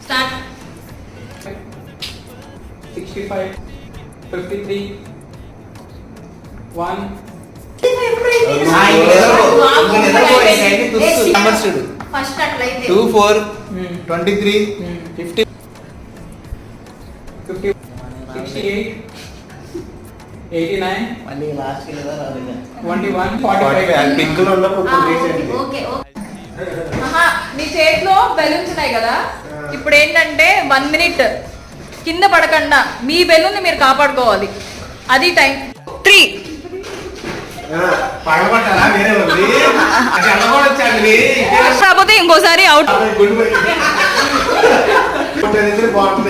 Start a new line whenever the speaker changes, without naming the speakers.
Start.
65, 53, 1.
First atlete.
2, 4, 23, 50.
50, 68, 89, 21, 45.
పింకులు ఉన్నప్పుడు
Okay.
నీ చేతిలో బెలూన్స్ ఉన్నాయి కదా, ఇప్పుడు ఏంటంటే 1 minute కింద పడకుండా మీ బెలూన్ ని మీరు కాపాడుకోవాలి. అది టైం 3.
పగబట్టాలా వేరే ఉంది అది అల్లగొడొచ్చండి
కాకపోతే ఇంకోసారి అవుట్.
బాగుంటుంది.